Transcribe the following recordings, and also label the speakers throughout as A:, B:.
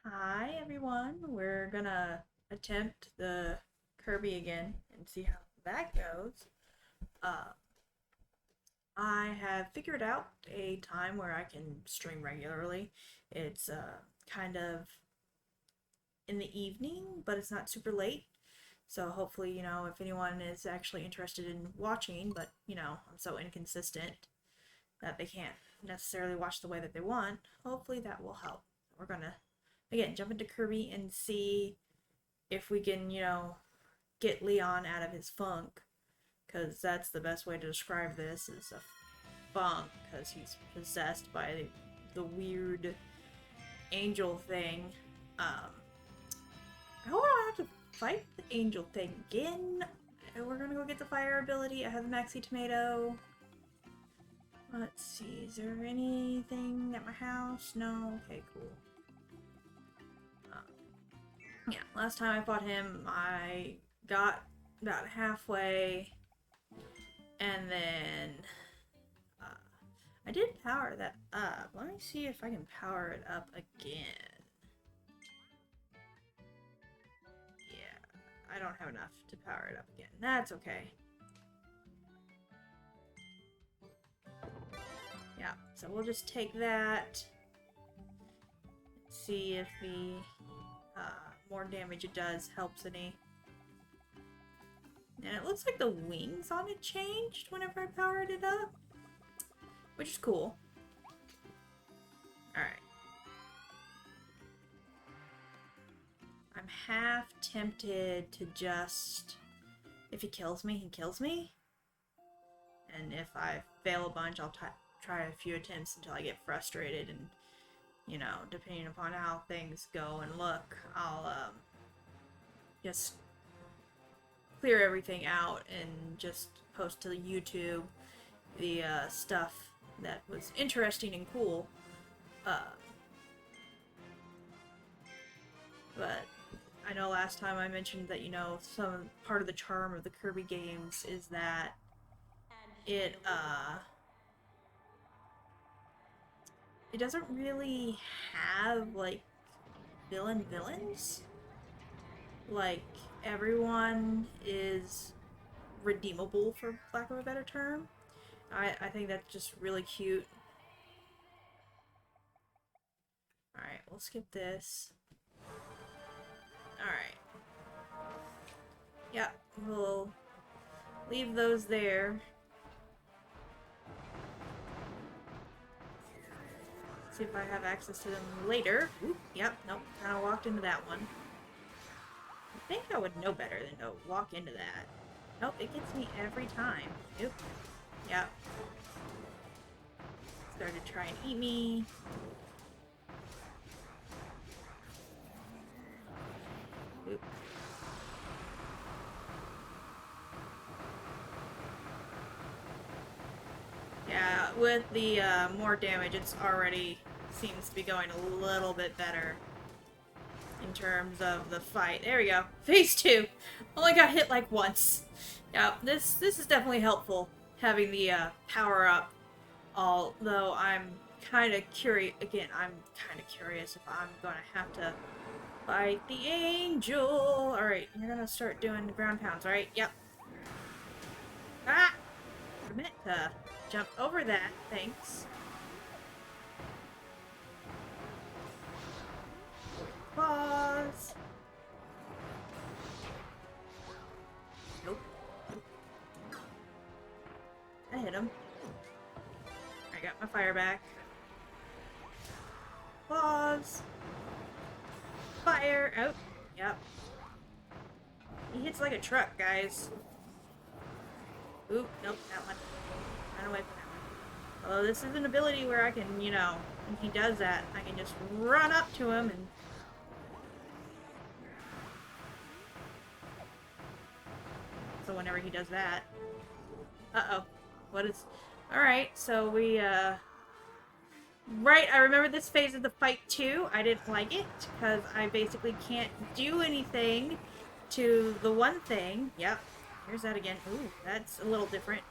A: Hi everyone, we're gonna attempt the Kirby again and see how that goes. Uh, I have figured out a time where I can stream regularly. It's kind of in the evening, but it's not super late. So hopefully, if anyone is actually interested in watching, but I'm so inconsistent that they can't necessarily watch the way that they want, hopefully that will help. We're gonna again jump into Kirby and see if we can, get Leon out of his funk, because that's the best way to describe this is a funk, because he's possessed by the weird angel thing. I hope I don't have to fight the angel thing again. We're gonna go get the fire ability. I have the Maxi Tomato. Let's see, is there anything at my house? No? Okay, cool. Yeah, last time I fought him, I got about halfway, and then I did power that up. Let me see if I can power it up again. Yeah, I don't have enough to power it up again. That's okay. Yeah, so we'll just take that. See if the more damage it does helps any. And it looks like the wings on it changed whenever I powered it up, which is cool. Alright. I'm half tempted to just... If he kills me, he kills me. And if I fail a bunch, I'll try a few attempts until I get frustrated and, depending upon how things go and look, I'll just clear everything out and just post to YouTube the stuff that was interesting and cool. But I know last time I mentioned that, some part of the charm of the Kirby games is that it doesn't really have, like, villains. Like, everyone is redeemable, for lack of a better term. I think that's just really cute. Alright, we'll skip this. Alright. Yeah, we'll leave those there. See if I have access to them later. Oop, yep, nope, kind of walked into that one. I think I would know better than to walk into that. Nope, it gets me every time. Oop. Yep. Started to try and eat me. Oop. Yeah, with the more damage, it's already seems to be going a little bit better in terms of the fight. There we go. Phase 2. Only got hit like once. Yeah, this is definitely helpful, having the power up. Although I'm kind of curious. Again, I'm kind of curious if I'm gonna have to fight the angel. All right, you're gonna start doing the ground pounds, right? Yep. Ah! I meant to jump over that. Thanks. Pause. Nope. I hit him. I got my fire back. Pause. Fire. Oh, yep. He hits like a truck, guys. Oop, nope, that one. Run away from that one. Although this is an ability where I can, when he does that, I can just run up to him and... So whenever he does that... Uh-oh. What is... Alright, so we, Right, I remember this phase of the fight too. I didn't like it, because I basically can't do anything to the one thing. Yep. Here's that again. Ooh, that's a little different.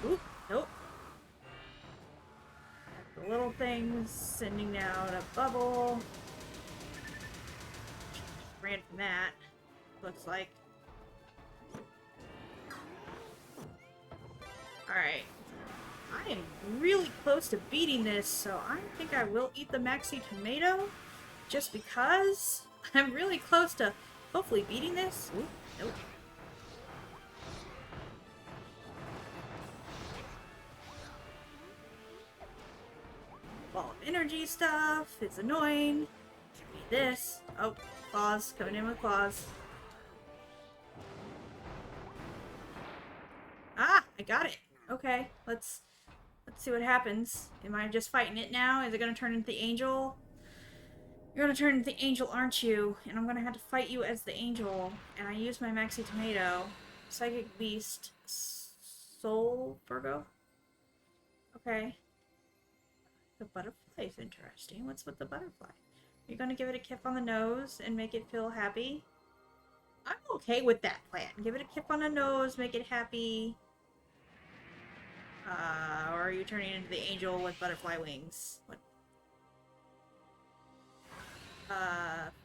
A: Ooh, nope. the little things, sending out a bubble. Ran from that, looks like. Alright. I am really close to beating this, so I think I will eat the maxi tomato. Just because I'm really close to hopefully beating this. Ooh, nope. Ball of energy stuff. It's annoying. Give me this. Oh, claws. Coming in with claws. Ah, I got it. Okay, let's see what happens. Am I just fighting it now? Is it gonna turn into the angel? You're gonna turn into the angel, aren't you? And I'm gonna have to fight you as the angel. And I use my maxi tomato. Psychic beast. Soul Virgo? Okay. The butterfly is interesting. What's with the butterfly? Are you gonna give it a kiss on the nose and make it feel happy? I'm okay with that plan. Give it a kiss on the nose, make it happy. Or are you turning into the angel with butterfly wings? What?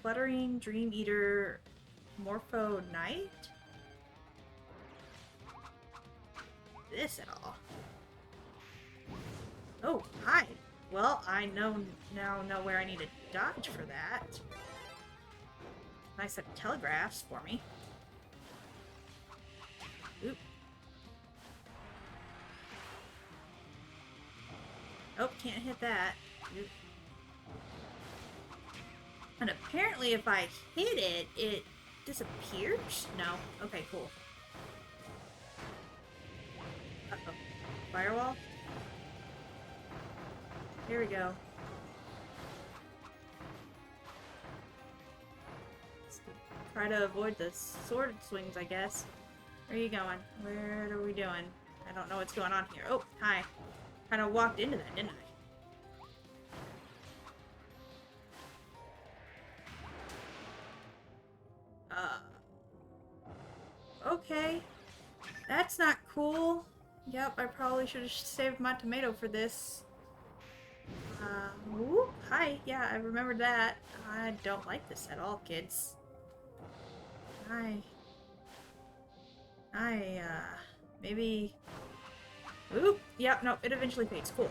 A: Fluttering Dream Eater Morpho Knight? This at all? Oh, hi. Well, I now know where I need to dodge for that. Nice set of telegraphs for me. Oop. Oh, can't hit that. Oop. And apparently if I hit it, it disappears? No. Okay, cool. Uh-oh. Firewall? Here we go. Let's try to avoid the sword swings, I guess. Where are you going? Where are we doing? I don't know what's going on here. Oh, hi. Kind of walked into that, didn't I? Okay. That's not cool. Yep, I probably should have saved my tomato for this. Ooh, hi. Yeah, I remembered that. I don't like this at all, kids. Maybe... Oop, yep, no, it eventually fades. Cool.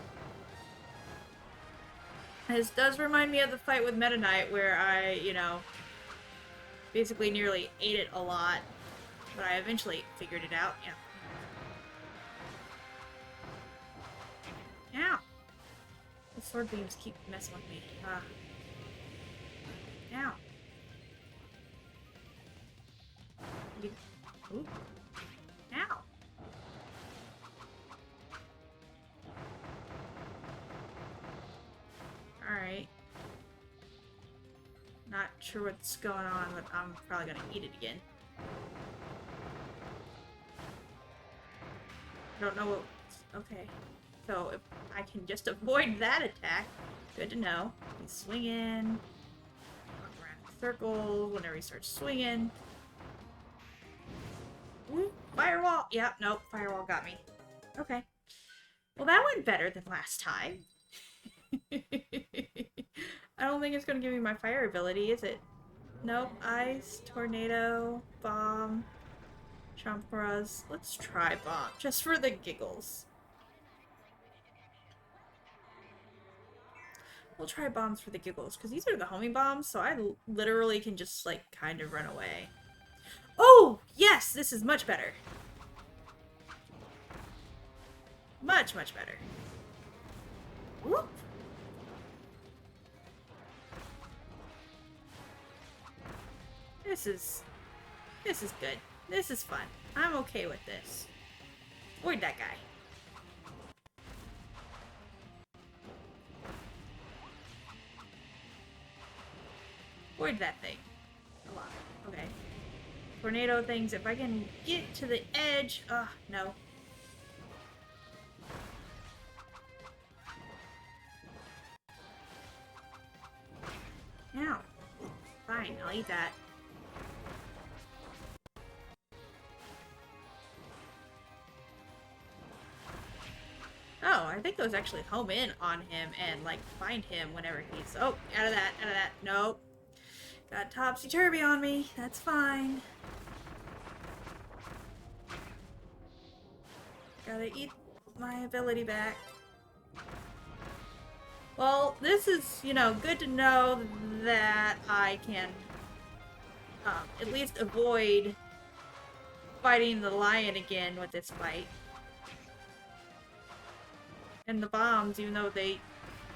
A: This does remind me of the fight with Meta Knight where I, basically nearly ate it a lot. But I eventually figured it out, yeah. Ow! The sword beams keep messing with me. Ow. Ooh. Ow. Alright. Not sure what's going on, but I'm probably gonna eat it again. I don't know what... Okay. So, if I can just avoid that attack, good to know. He's swinging. Around circles whenever he starts swinging. Ooh, firewall! Yep, nope, firewall got me. Okay. Well, that went better than last time. I don't think it's gonna give me my fire ability, is it? Nope. Ice, tornado, bomb, champras. Let's try bomb, just for the giggles. We'll try bombs for the giggles, because these are the homing bombs, so I literally can just, like, kind of run away. Oh! Yes! This is much better. Much, much better. Whoop! This is good. This is fun. I'm okay with this. Avoid that guy. Avoid that thing. A lot. Okay. Tornado things. If I can get to the edge. No. Now. Fine, I'll eat that. Oh, I think those actually home in on him and, like, find him whenever he's... Oh, out of that. Nope. Got topsy-turvy on me. That's fine. Gotta eat my ability back. Well, this is, you know, good to know that I can at least avoid fighting the lion again with this fight. And the bombs, even though they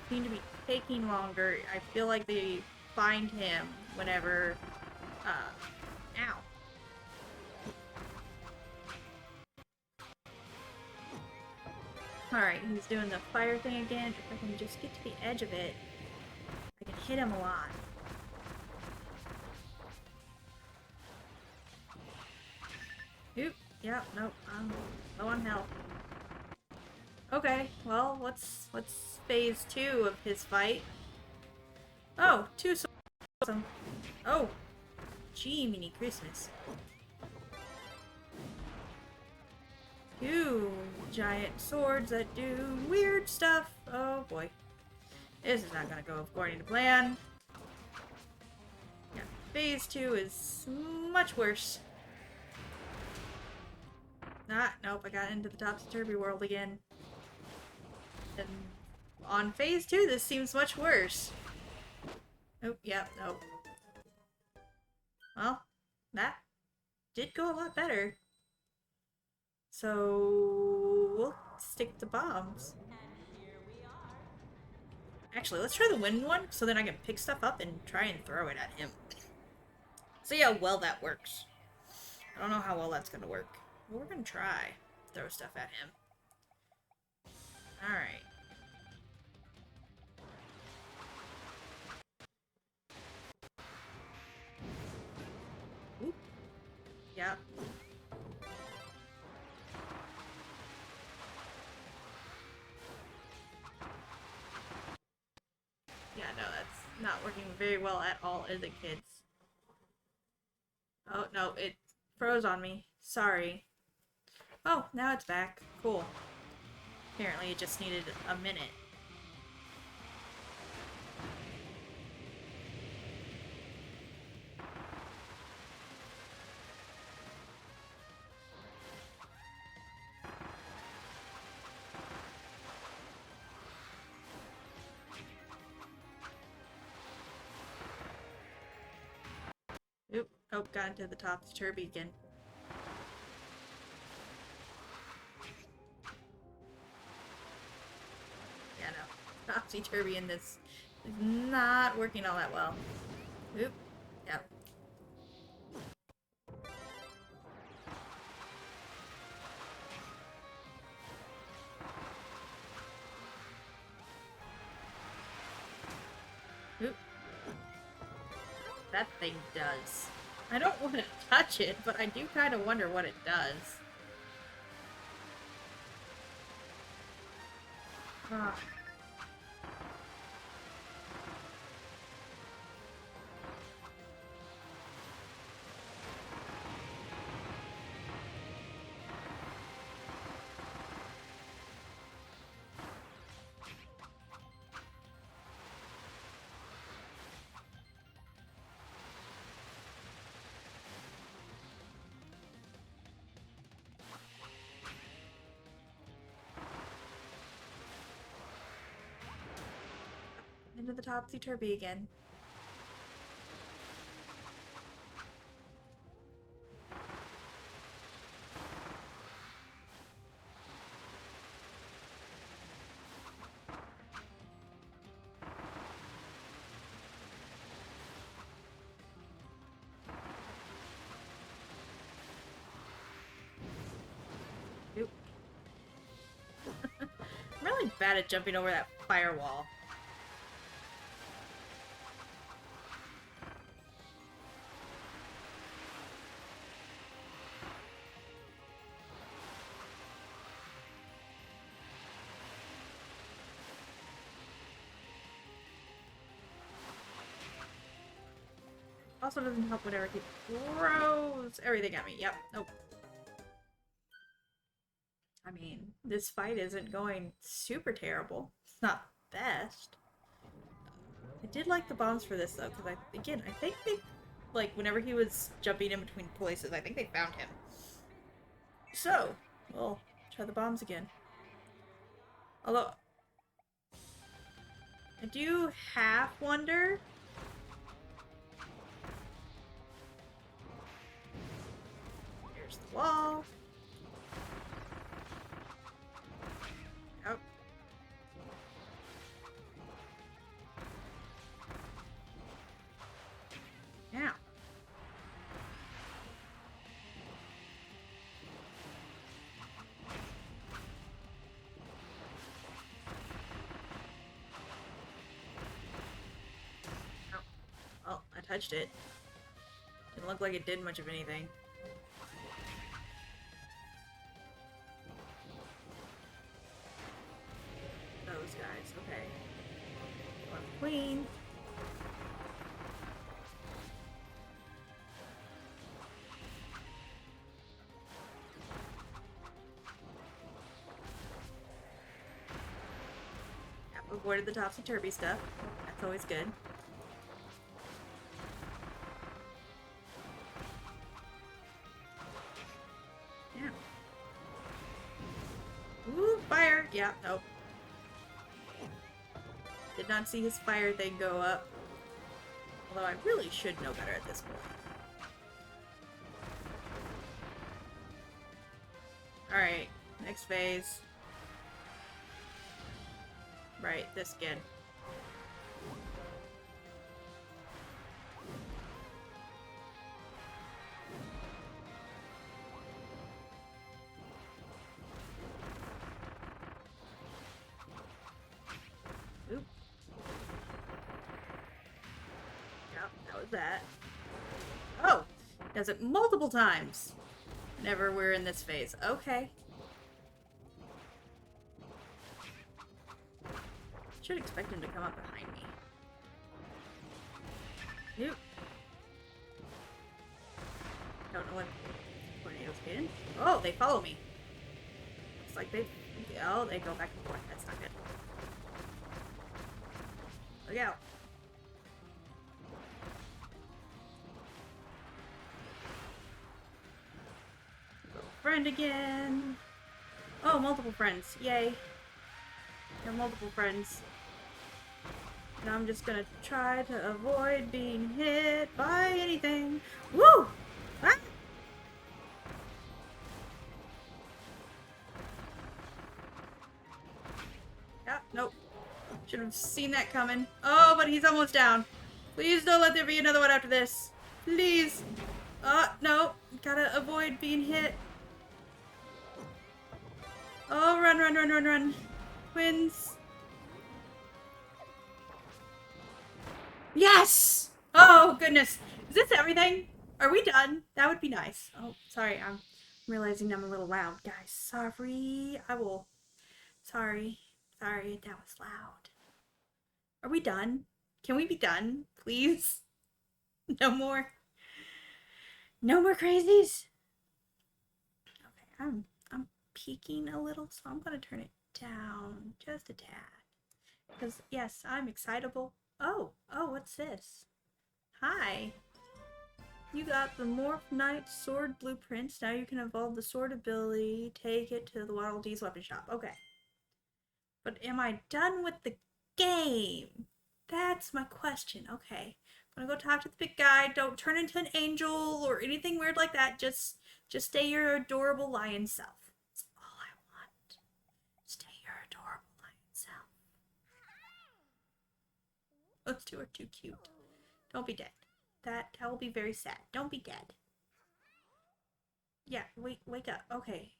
A: seem to be taking longer, I feel like they find him whenever, ow. Alright, he's doing the fire thing again. If I can just get to the edge of it, I can hit him a lot. Oop, yep, nope, I'm low on health. Okay, well, what's phase 2 of his fight? Oh, 2 swords. Awesome. Oh, gee, mini Christmas. 2 giant swords that do weird stuff. Oh boy. This is not gonna go according to plan. Yeah, phase 2 is much worse. Nope, I got into the topsy-turvy world again. And on phase 2, this seems much worse. Nope, yep, nope. Well, that did go a lot better. So we'll stick to bombs. Actually, let's try the wind one, so then I can pick stuff up and try and throw it at him. See how well that works. I don't know how well that's gonna work. But we're gonna try. Throw stuff at him. Alright. Oop. Yep. Yeah, no, that's not working very well at all, is it, kids? Oh, no, it froze on me. Sorry. Oh, now it's back. Cool. Apparently it just needed a minute. Oop. Oh, got into the topsy-turvy again. Yeah, no. Topsy-turvy in this is not working all that well. Oop. Yep. Oop. That thing does. I don't want to touch it, but I do kind of wonder what it does. Ah. Into the topsy-turvy again. Oop. I'm really bad at jumping over that firewall. Also doesn't help whenever he throws everything at me. Yep. Nope. I mean, this fight isn't going super terrible. It's not best. I did like the bombs for this though, because I think they, like, whenever he was jumping in between places, I think they found him. So, we'll try the bombs again. Although, I do half wonder. Here's the wall. Oh. Now. Oh. Well, I touched it. Didn't look like it did much of anything. Those guys, okay. One queen. Avoided the topsy-turvy stuff. That's always good. Yeah. Ooh, fire! Yeah, nope. Did not see his fire thing go up. Although I really should know better at this point. Alright, next phase. Right, this again. Oop. Yep, that was that. Oh! Does it multiple times whenever we're in this phase. Okay. Should expect him to come up behind me. Nope. Don't know what tornadoes get in. Oh, they follow me. Looks like they... Oh, they go back and forth. That's not good. Look out. Little friend again. Oh, multiple friends. Yay. There are multiple friends. And I'm just gonna try to avoid being hit by anything. Woo! Ah! Yeah, nope. Should have seen that coming. Oh, but he's almost down. Please don't let there be another one after this. Please. No. Gotta avoid being hit. Oh, run, run, run, run, run. Twins. Yes! Oh, goodness. Is this everything? Are we done? That would be nice. Oh, sorry. I'm realizing I'm a little loud. Guys, sorry. Sorry. Sorry, that was loud. Are we done? Can we be done? Please? No more? No more crazies? Okay, I'm peeking a little, so I'm gonna turn it down just a tad. Because, yes, I'm excitable. Oh, what's this? Hi. You got the Morph Knight Sword Blueprints. Now you can evolve the sword ability. Take it to the Waddle Dee's weapon shop. Okay. But am I done with the game? That's my question. Okay. I'm gonna go talk to the big guy. Don't turn into an angel or anything weird like that. Just stay your adorable lion self. That's all I want. Stay your adorable lion self. Those two are too cute. Don't be dead. That will be very sad. Don't be dead. Yeah, wake up. Okay.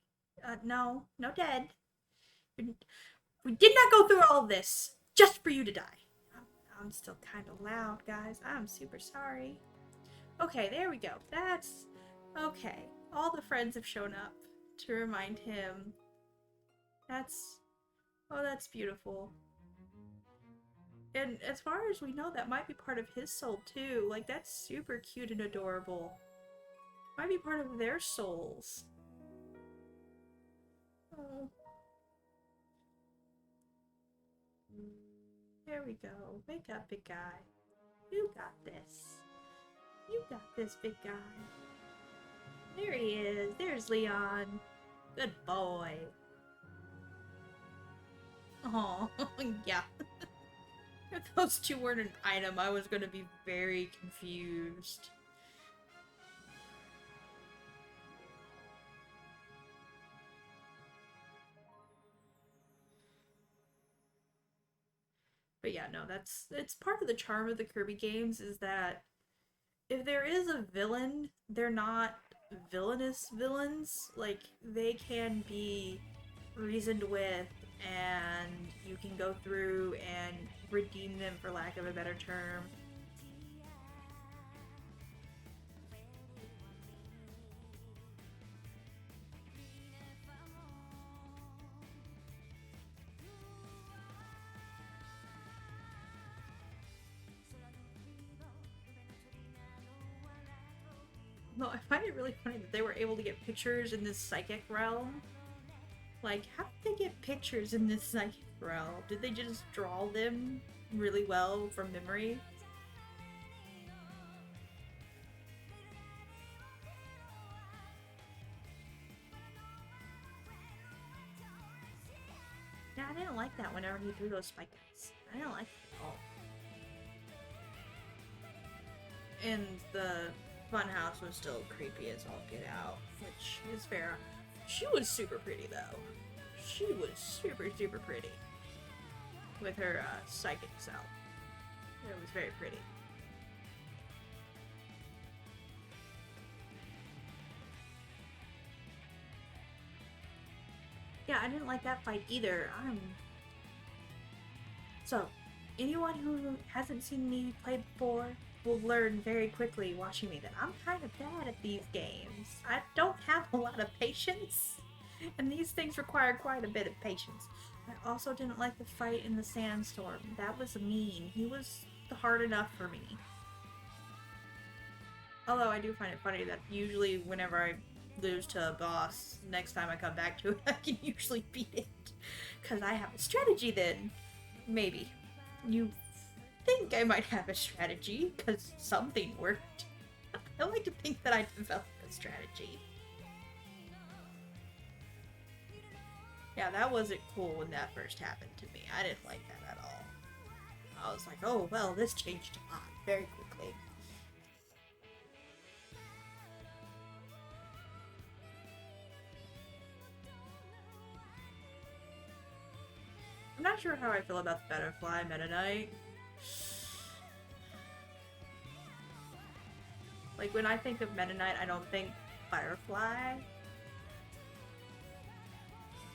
A: No dead. We did not go through all of this just for you to die. I'm still kind of loud, guys. I'm super sorry. Okay, there we go. That's okay. All the friends have shown up to remind him. That's beautiful. And as far as we know, that might be part of his soul too. Like, that's super cute and adorable. Might be part of their souls. Oh. There we go. Wake up, big guy. You got this. You got this, big guy. There he is. There's Leon. Good boy. Oh, yeah. If those two weren't an item, I was gonna be very confused. But yeah, no, it's part of the charm of the Kirby games is that if there is a villain, they're not villainous villains. Like, they can be reasoned with, and you can go through and redeem them, for lack of a better term. No, I find it really funny that they were able to get pictures in this psychic realm. Like, how did they get pictures in this psychic realm? Did they just draw them really well from memory? Yeah, I didn't like that whenever he threw those spikes. I didn't like it at all. And the funhouse was still creepy as all get out, which is fair. She was super pretty though. She was super, super pretty. With her psychic self. It was very pretty. Yeah, I didn't like that fight either. So, anyone who hasn't seen me play before will learn very quickly watching me that I'm kind of bad at these games. I don't have a lot of patience, and these things require quite a bit of patience. I also didn't like the fight in the sandstorm. That was mean. He was hard enough for me. Although I do find it funny that usually whenever I lose to a boss, next time I come back to it, I can usually beat it. Because I have a strategy then. Maybe. You think I might have a strategy, because something worked. I like to think that I developed a strategy. Yeah, that wasn't cool when that first happened to me. I didn't like that at all. I was like, oh, well, this changed a lot very quickly. I'm not sure how I feel about the butterfly Meta Knight. Like, when I think of Meta Knight, I don't think butterfly.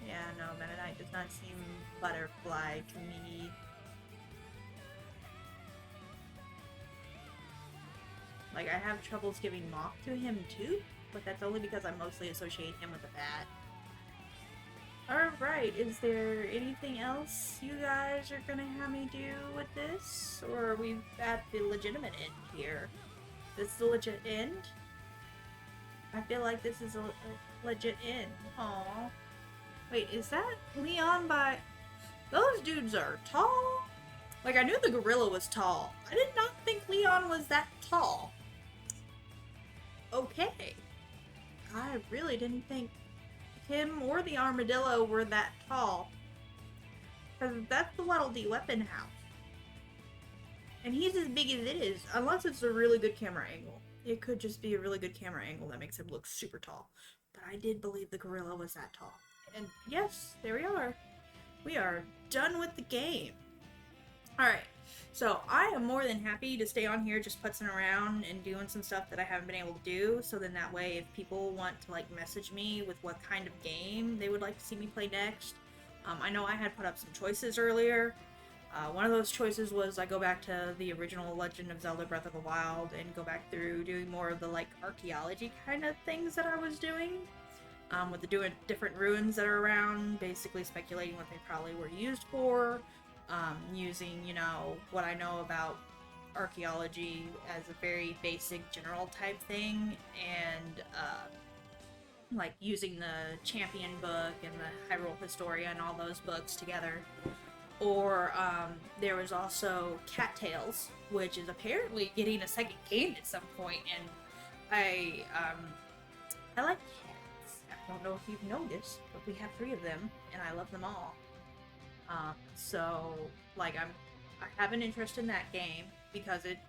A: Yeah, no, Meta Knight does not seem butterfly to me. Like, I have troubles giving mock to him too, but that's only because I mostly associate him with a bat. Alright, is there anything else you guys are gonna have me do with this? Or are we at the legitimate end here? This is the legit end? I feel like this is a legit end. Aww. Wait, is that Leon by... Those dudes are tall? Like, I knew the gorilla was tall. I did not think Leon was that tall. Okay. I really didn't think him or the armadillo were that tall. Because that's the Waddle Dee weapon house. And he's as big as it is, unless it's a really good camera angle. It could just be a really good camera angle that makes him look super tall. But I did believe the gorilla was that tall. And yes, there we are. We are done with the game. Alright, so I am more than happy to stay on here just putzing around and doing some stuff that I haven't been able to do. So then that way, if people want to like message me with what kind of game they would like to see me play next. I know I had put up some choices earlier. One of those choices was I go back to the original Legend of Zelda Breath of the Wild and go back through doing more of the like archaeology kind of things that I was doing. With the different ruins that are around, basically speculating what they probably were used for, using, you know, what I know about archaeology as a very basic general type thing, and like using the Champion book and the Hyrule Historia and all those books together. Or there was also Cattails, which is apparently getting a second game at some point, and I like cats. I don't know if you've noticed, but we have 3 of them, and I love them all. So like I have an interest in that game because it's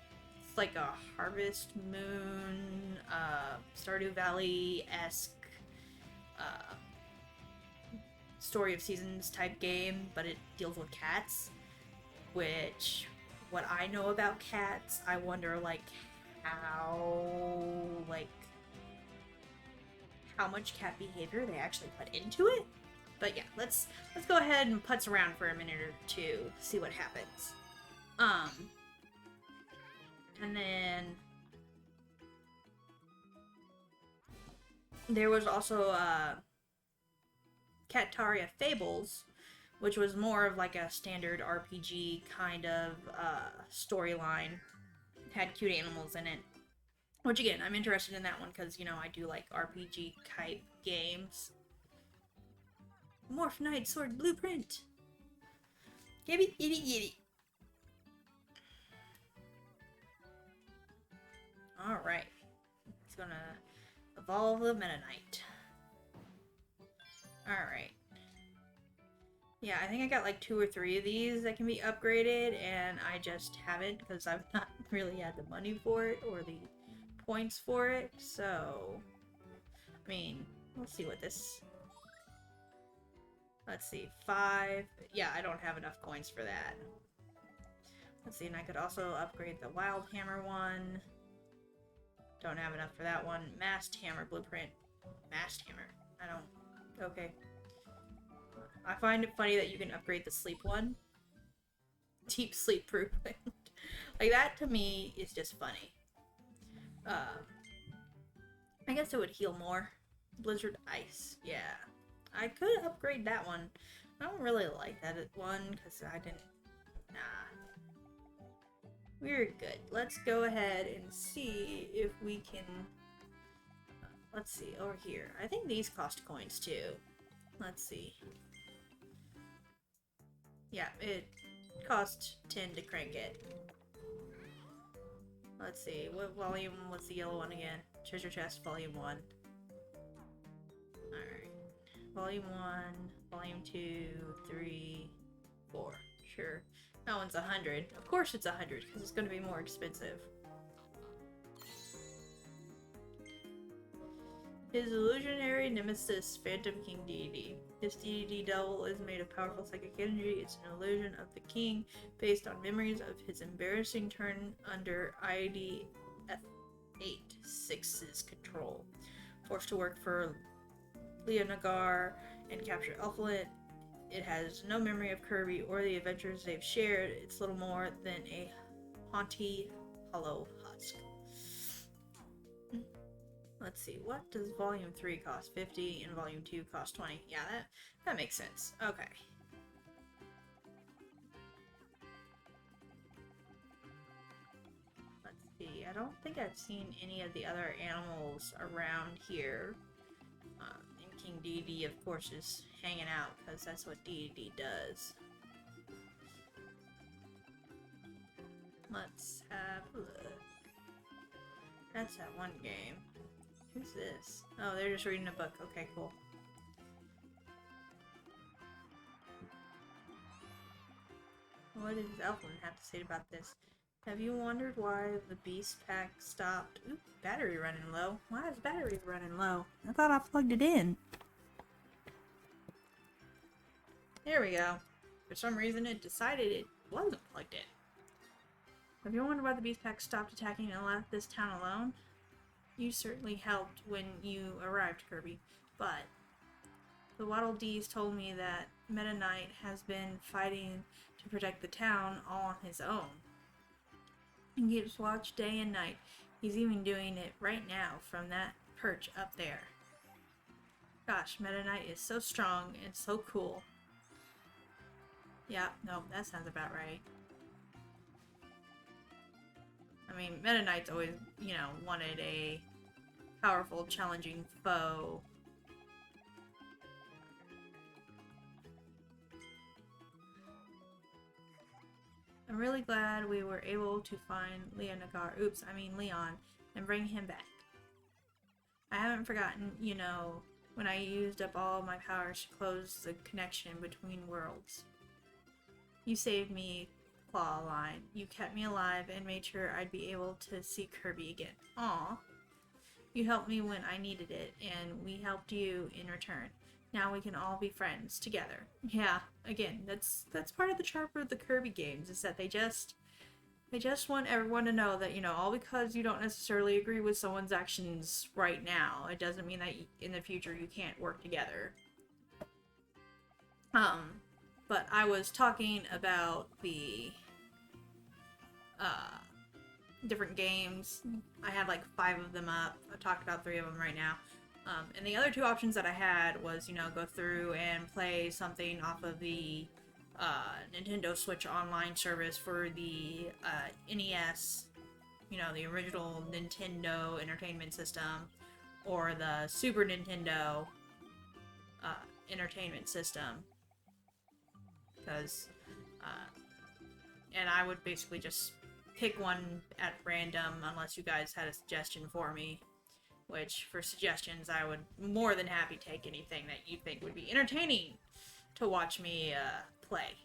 A: like a Harvest Moon, Stardew Valley-esque Story of Seasons type game, but it deals with cats, which, what I know about cats, I wonder, like, how much cat behavior they actually put into it. But yeah, let's go ahead and putz around for a minute or two, see what happens. And then there was also Kataria Fables, which was more of like a standard RPG kind of storyline. It had cute animals in it. Which again, I'm interested in that one because, you know, I do like RPG type games. Morph Knight Sword Blueprint! Gibby, gibby, gibby. Alright. It's gonna evolve the Meta Knight. Alright. Yeah, I think I got like 2 or 3 of these that can be upgraded, and I just haven't because I've not really had the money for it or the points for it, so... I mean, we'll see what this... Let's see, 5... Yeah, I don't have enough coins for that. Let's see, and I could also upgrade the Wild Hammer one. Don't have enough for that one. Mast Hammer Blueprint. Mast Hammer. I don't... Okay. I find it funny that you can upgrade the sleep one. Deep sleep proof. Like, that to me is just funny. I guess it would heal more. Blizzard Ice. Yeah. I could upgrade that one. I don't really like that one because I didn't... Nah. We're good. Let's go ahead and see if we can... let's see, over here. I think these cost coins too. Let's see. Yeah, it cost 10 to crank it. Let's see, what volume was the yellow one again? Treasure Chest, Volume 1. Alright. Volume 1, Volume 2, 3, 4. Sure. That one's 100. Of course it's 100, because it's going to be more expensive. His illusionary nemesis, Phantom King deity. His deity devil is made of powerful psychic energy. It's an illusion of the king, based on memories of his embarrassing turn under IDF 8-6's control. Forced to work for Leonagar and capture Elflet, it has no memory of Kirby or the adventures they've shared. It's little more than a haunty, hollow husk. Let's see, what does Volume 3 cost? 50, and Volume 2 cost 20. Yeah, that makes sense. Okay. Let's see, I don't think I've seen any of the other animals around here. And King Dedede, of course, is hanging out, because that's what Dedede does. Let's have a look. That's that one game. Who's this? Oh, they're just reading a book. Okay, cool. What does Elfland have to say about this? Have you wondered why the Beast Pack stopped? Oop, battery running low. Why is battery running low? I thought I plugged it in. There we go. For some reason it decided it wasn't plugged in. Have you wondered why the Beast Pack stopped attacking and left this town alone? You certainly helped when you arrived, Kirby, but the Waddle Dees told me that Meta Knight has been fighting to protect the town all on his own. He keeps watch day and night. He's even doing it right now from that perch up there. Gosh, Meta Knight is so strong and so cool. Yeah, no, that sounds about right. I mean, Meta Knight's always, you know, wanted a powerful, challenging foe. I'm really glad we were able to find Leon, and bring him back. I haven't forgotten, you know, when I used up all my powers to close the connection between worlds. You saved me, Clawline. You kept me alive and made sure I'd be able to see Kirby again. Aw. You helped me when I needed it, and we helped you in return. Now we can all be friends together. Yeah, again, that's part of the charm of the Kirby games, is that they just want everyone to know that, you know, all because you don't necessarily agree with someone's actions right now, it doesn't mean that in the future you can't work together. But I was talking about the different games. I had like 5 of them up. I've talked about 3 of them right now. And the other 2 options that I had was, you know, go through and play something off of the Nintendo Switch online service for the NES, you know, the original Nintendo Entertainment System, or the Super Nintendo Entertainment System. Because, and I would basically just pick one at random unless you guys had a suggestion for me. Which, for suggestions, I would more than happy take anything that you think would be entertaining to watch me play.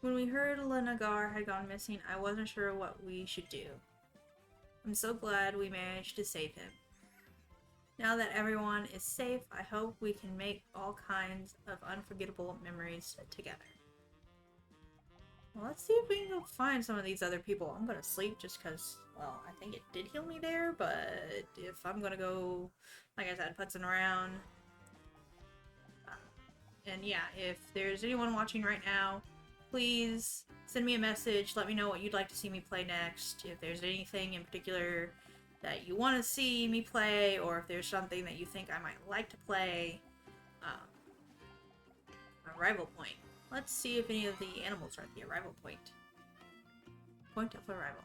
A: When we heard Lenagar had gone missing, I wasn't sure what we should do. I'm so glad we managed to save him. Now that everyone is safe, I hope we can make all kinds of unforgettable memories together. Well, let's see if we can go find some of these other people. I'm gonna sleep just because, well, I think it did heal me there, but if I'm gonna go, like I said, putzing around. And yeah, if there's anyone watching right now, please send me a message. Let me know what you'd like to see me play next. If there's anything in particular that you want to see me play, or if there's something that you think I might like to play. Arrival point. Let's see if any of the animals are at the arrival point. Point of arrival.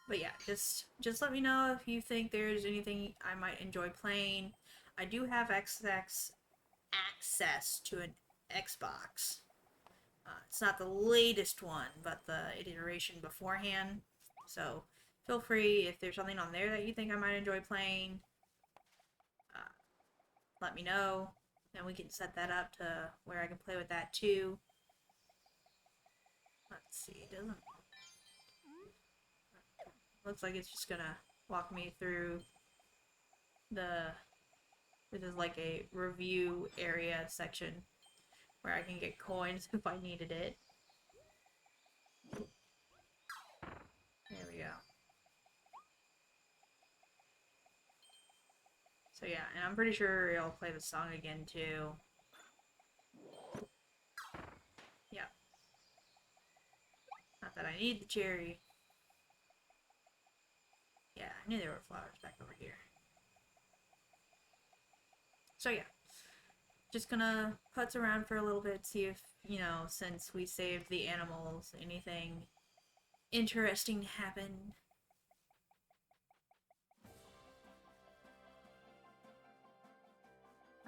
A: But yeah, just let me know if you think there's anything I might enjoy playing. I do have access to an Xbox. It's not the latest one, but the iteration beforehand. So feel free, if there's something on there that you think I might enjoy playing, let me know. And we can set that up to where I can play with that too. Let's see, it doesn't... Looks like it's just gonna walk me through the... This is like a review area section where I can get coins if I needed it. There we go. So yeah, and I'm pretty sure it'll play the song again too. Yeah. Not that I need the cherry. Yeah, I knew there were flowers back over here. So yeah. Just gonna putz around for a little bit, see if, you know, since we saved the animals, anything interesting happened.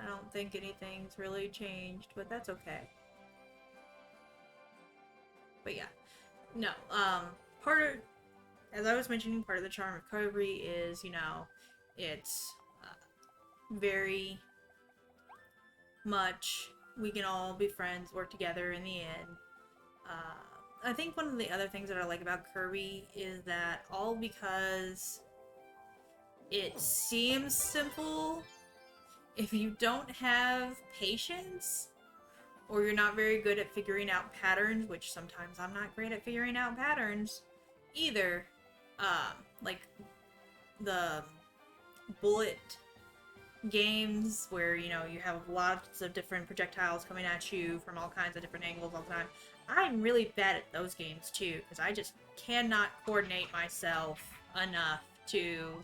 A: I don't think anything's really changed, but that's okay. But yeah, no, as I was mentioning, part of the charm of Kirby is, you know, it's very much we can all be friends, work together in the end. I think one of the other things that I like about Kirby is that all because it seems simple, if you don't have patience, or you're not very good at figuring out patterns, which sometimes I'm not great at figuring out patterns either, like the bullet games where, you know, you have lots of different projectiles coming at you from all kinds of different angles all the time. I'm really bad at those games too, because I just cannot coordinate myself enough to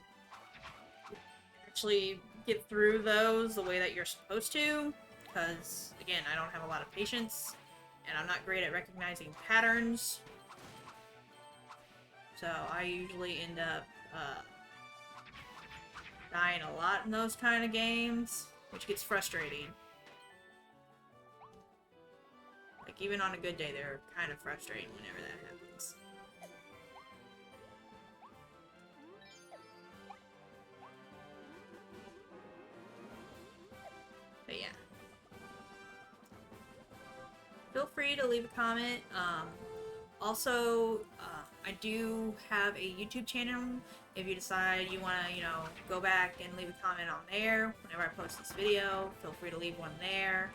A: actually get through those the way that you're supposed to, because, again, I don't have a lot of patience, and I'm not great at recognizing patterns, so I usually end up dying a lot in those kind of games, which gets frustrating. Like, even on a good day, they're kind of frustrating whenever that happens. But yeah. Feel free to leave a comment. Also, I do have a YouTube channel. If you decide you want to, go back and leave a comment on there whenever I post this video, feel free to leave one there.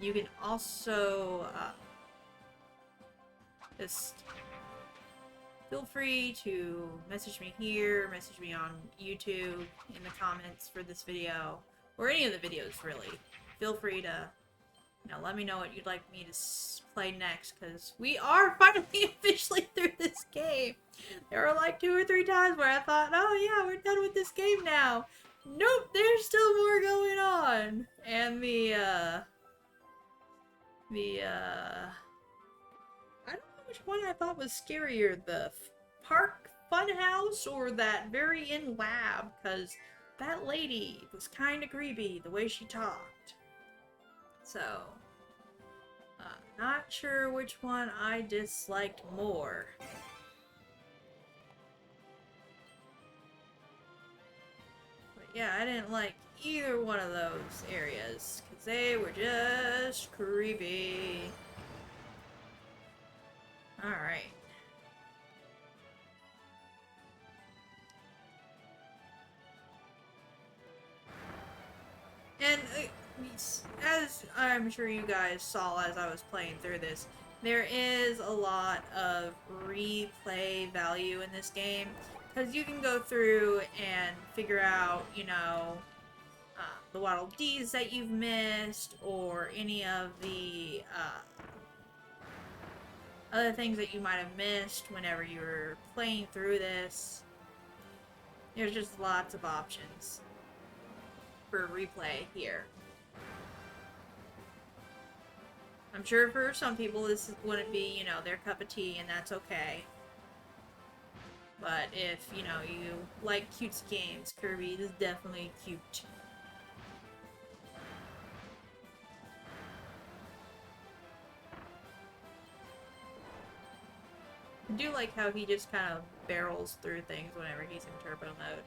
A: You can also just feel free to message me here, message me on YouTube in the comments for this video, or any of the videos really. Feel free to let me know what you'd like me to play next, because we are finally officially through this game. There were like 2 or 3 times where I thought, oh yeah, we're done with this game now. Nope, there's still more going on. And I don't know which one I thought was scarier, the park funhouse or that very end lab, because that lady was kind of creepy the way she talked. So, not sure which one I disliked more. But yeah, I didn't like either one of those areas, because they were just creepy. Alright. And as I'm sure you guys saw as I was playing through this, there is a lot of replay value in this game, because you can go through and figure out, the Waddle Dees that you've missed, or any of the other things that you might have missed whenever you were playing through this. There's just lots of options for replay here. I'm sure for some people this wouldn't be, their cup of tea, and that's okay. But if, you like cutesy games, Kirby is definitely cute. I do like how he just kind of barrels through things whenever he's in turbo mode.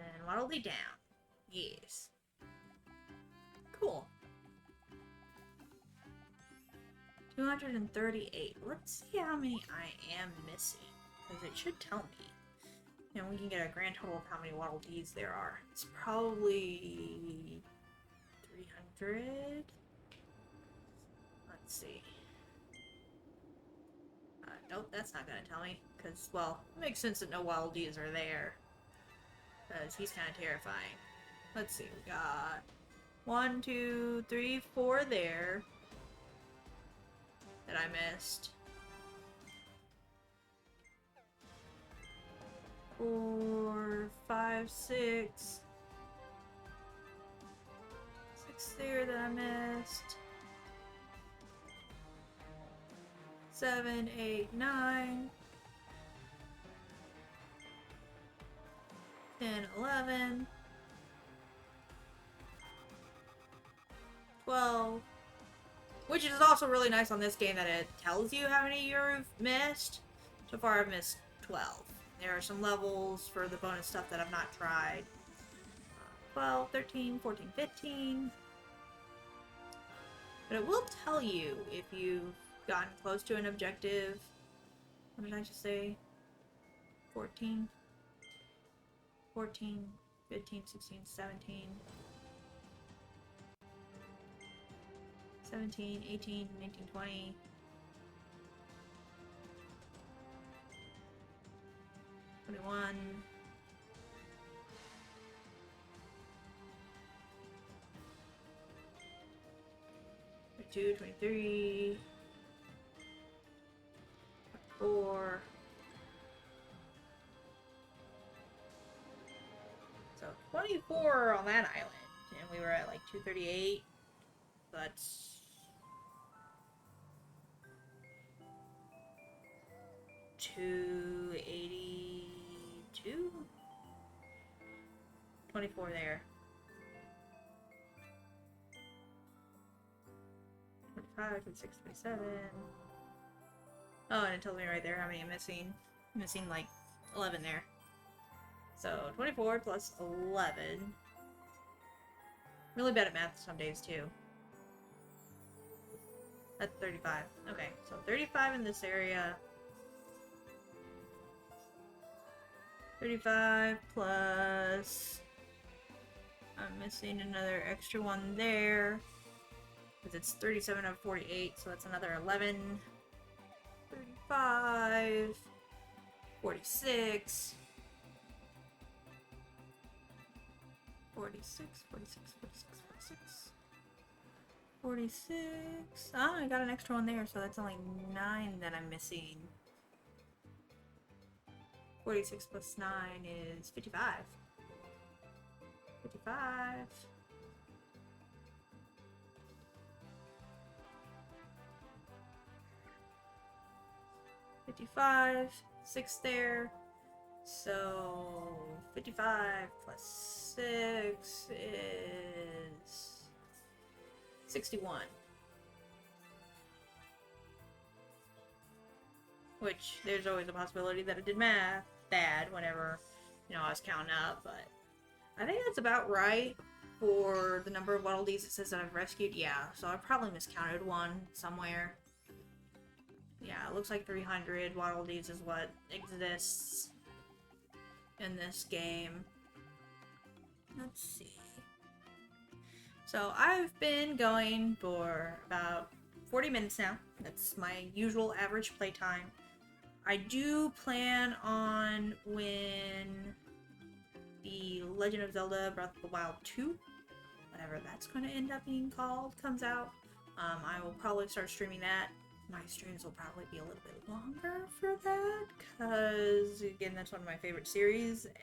A: And then Waddle Dee down. Yes. Cool. 238. Let's see how many I am missing, because it should tell me. And we can get a grand total of how many Waddle Dees there are. It's probably 300. Let's see. Nope, that's not gonna tell me, because, well, it makes sense that no Waddle Dees are there, because he's kind of terrifying. Let's see, we got 1, 2, 3, 4 there that I missed. 4, 5, 6. 6 there that I missed. 7, 8, 9. 10, 11. 12. Which is also really nice on this game that it tells you how many you've missed. So far I've missed 12. There are some levels for the bonus stuff that I've not tried. 12, 13, 14, 15. But it will tell you if you've gotten close to an objective. What did I just say? 14, 14, 15, 16, 17. 17, 18, 19, 20. 21. 22, 23. 24. So 24 on that island. And we were at like 238. That's 282? 24 there. 25, 26, 27. Oh, and it tells me right there how many I'm missing. I'm missing like 11 there. So 24 plus 11. Really bad at math some days too. That's 35. Okay, so 35 in this area. 35 plus... I'm missing another extra one there. Because it's 37 out of 48, so that's another 11. 35. 46. 46, 46, 46, 46. 46. Ah, I got an extra one there, so that's only 9 that I'm missing. 46 plus 9 is 55. 55. 55. 6 there. So 55 plus 6 is 61. Which, there's always a possibility that I did math bad whenever, you know, I was counting up, but I think that's about right for the number of Waddle Dees it says that I've rescued. Yeah, so I probably miscounted one somewhere. Yeah, it looks like 300 Waddle Dees is what exists in this game. Let's see. So I've been going for about 40 minutes now. That's my usual average playtime. I do plan on when the Legend of Zelda Breath of the Wild 2, whatever that's going to end up being called, comes out. I will probably start streaming that. My streams will probably be a little bit longer for that, because, again, that's one of my favorite series, and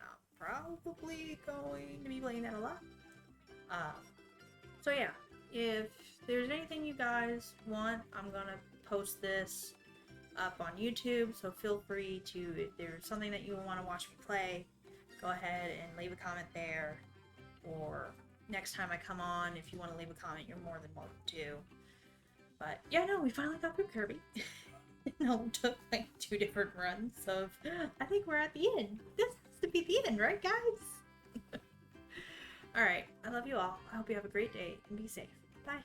A: I'm probably going to be playing that a lot. So yeah, if there's anything you guys want, I'm gonna post this up on YouTube, so feel free to, if there's something that you want to watch me play, go ahead and leave a comment there, or next time I come on, if you want to leave a comment, you're more than welcome to. But yeah, no, we finally got through Kirby. It only took like 2 different runs of, I think we're at the end. This has to be the end, right guys? Alright, I love you all. I hope you have a great day and be safe. Bye.